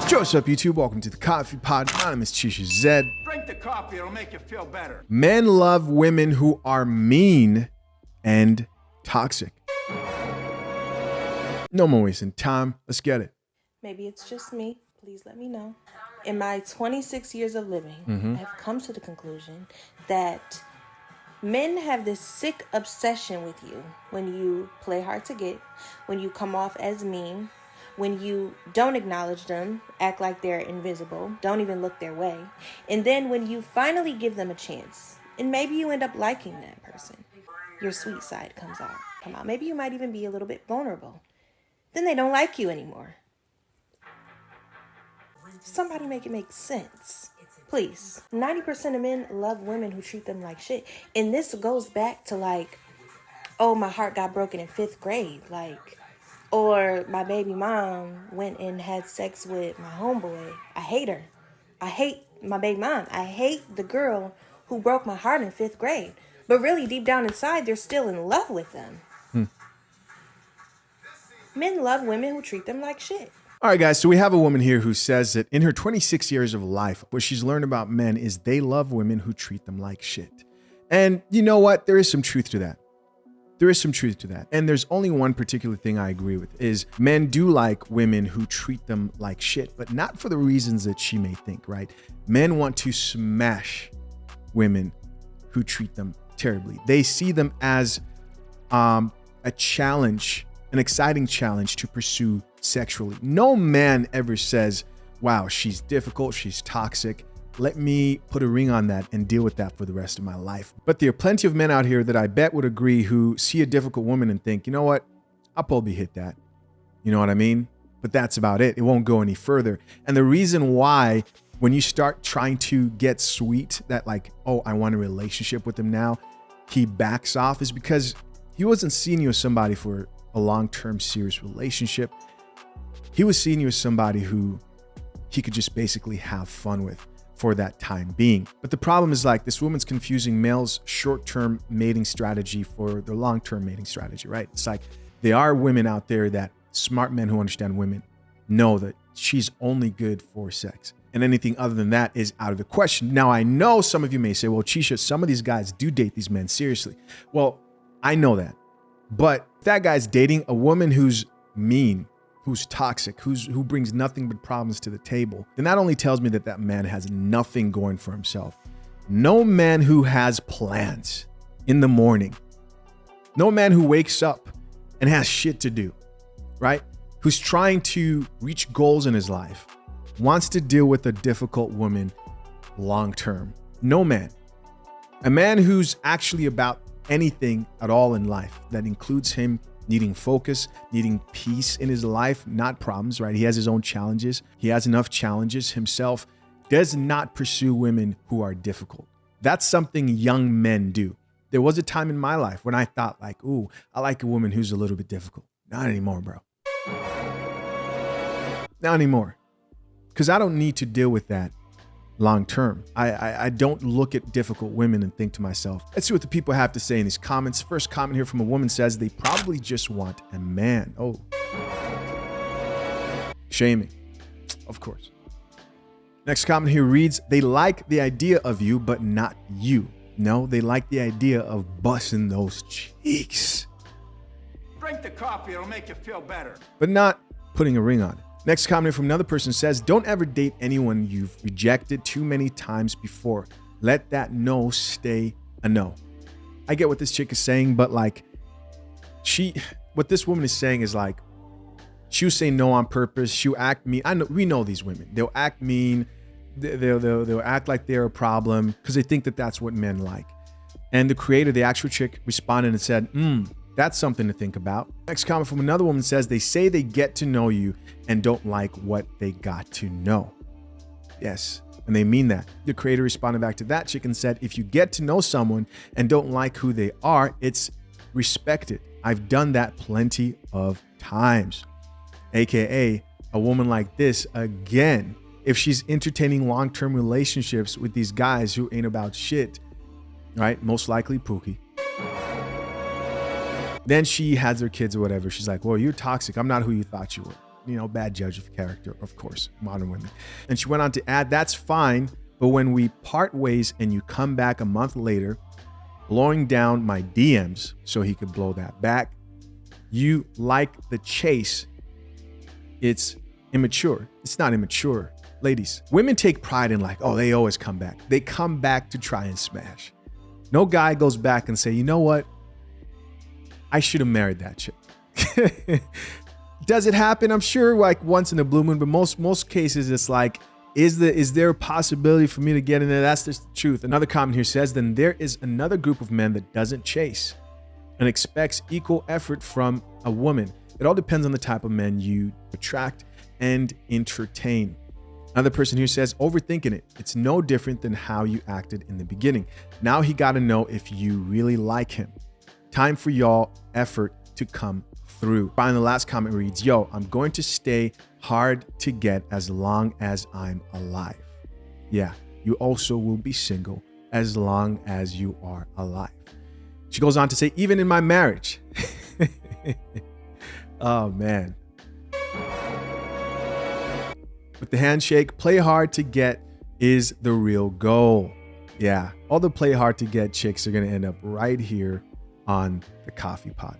What's up, YouTube? Welcome to the Coffee Pod. My name is Chisha Zed. Drink the coffee, it'll make you feel better. Men love women who are mean and toxic. No more wasting time. Let's get it. Maybe it's just me. Please let me know. In my 26 years of living, I have come to the conclusion that men have this sick obsession with you when you play hard to get, when you come off as mean, when you don't acknowledge them, act like they're invisible, don't even look their way, and then when you finally give them a chance, and maybe you end up liking that person, your sweet side comes out. Maybe you might even be a little bit vulnerable. Then they don't like you anymore. Somebody make it make sense. Please. 90% of men love women who treat them like shit. And this goes back to like, oh, my heart got broken in 5th grade. Like, or my baby mom went and had sex with my homeboy. I hate her. I hate my baby mom. I hate the girl who broke my heart in 5th grade. But really, deep down inside, they're still in love with them. Men love women who treat them like shit. All right, guys. So we have a woman here who says that in her 26 years of life, what she's learned about men is they love women who treat them like shit. And you know what? There is some truth to that. There is some truth to that. And there's only one particular thing I agree with is men do like women who treat them like shit, but not for the reasons that she may think, right? Men want to smash women who treat them terribly. They see them as a challenge, an exciting challenge to pursue sexually. No man ever says, wow, she's difficult, she's toxic. Let me put a ring on that and deal with that for the rest of my life. But there are plenty of men out here that I bet would agree who see a difficult woman and think, you know what? I'll probably hit that. You know what I mean? But that's about it. It won't go any further. And the reason why when you start trying to get sweet, that like, oh, I want a relationship with him now, he backs off is because he wasn't seeing you as somebody for a long-term serious relationship. He was seeing you as somebody who he could just basically have fun with for that time being. But the problem is like this woman's confusing male's short-term mating strategy for their long-term mating strategy, right? It's like there are women out there that smart men who understand women know that she's only good for sex. And anything other than that is out of the question. Now, I know some of you may say, well, Chisha, some of these guys do date these men seriously. Well, I know that. But if that guy's dating a woman who's mean, who's toxic, who brings nothing but problems to the table, then that only tells me that that man has nothing going for himself. No man who has plans in the morning, no man who wakes up and has shit to do, right? Who's trying to reach goals in his life, wants to deal with a difficult woman long term. No man. A man who's actually about anything at all in life that includes him needing focus, needing peace in his life, not problems, right? He has his own challenges. He has enough challenges himself, does not pursue women who are difficult. That's something young men do. There was a time in my life when I thought like, ooh, I like a woman who's a little bit difficult. Not anymore, bro. Not anymore. Because I don't need to deal with that long term. I don't look at difficult women and think to myself, let's see what the people have to say in these comments. First comment here from a woman says they probably just want a man. Oh, shaming, of course. Next comment here reads, they like the idea of you, but not you. No, they like the idea of busting those cheeks. Drink the coffee, it'll make you feel better. But not putting a ring on it. Next comment from another person says, don't ever date anyone you've rejected too many times before. Let that no stay a no. I get what this chick is saying, but like what this woman is saying is like, she'll say no on purpose. She'll act mean. We know these women. They'll act mean. They'll act like they're a problem because they think that that's what men like. And the creator, the actual chick, responded and said, that's something to think about. Next comment from another woman says, they say they get to know you and don't like what they got to know. Yes, and they mean that. The creator responded back to that chick and said, if you get to know someone and don't like who they are, it's respected. I've done that plenty of times. AKA a woman like this, again, if she's entertaining long-term relationships with these guys who ain't about shit, right? Most likely Pookie. Then she has her kids or whatever. She's like, well, you're toxic. I'm not who you thought you were. bad judge of character, of course, modern women. And she went on to add, that's fine, but when we part ways and you come back a month later, blowing down my DMs so he could blow that back, you like the chase. It's immature. It's not immature. Ladies, women take pride in like, oh, they always come back. They come back to try and smash. No guy goes back and say, you know what? I should have married that chick. Does it happen? I'm sure like once in a blue moon, but most cases it's like, is there a possibility for me to get in there? That's just the truth. Another comment here says, then there is another group of men that doesn't chase and expects equal effort from a woman. It all depends on the type of men you attract and entertain. Another person here says, overthinking it. It's no different than how you acted in the beginning. Now he got to know if you really like him. Time for y'all effort to come through. Finally, the last comment reads, yo, I'm going to stay hard to get as long as I'm alive. Yeah, you also will be single as long as you are alive. She goes on to say, even in my marriage. Oh, man. With the handshake, play hard to get is the real goal. Yeah, all the play hard to get chicks are going to end up right here on the Coffee Pot.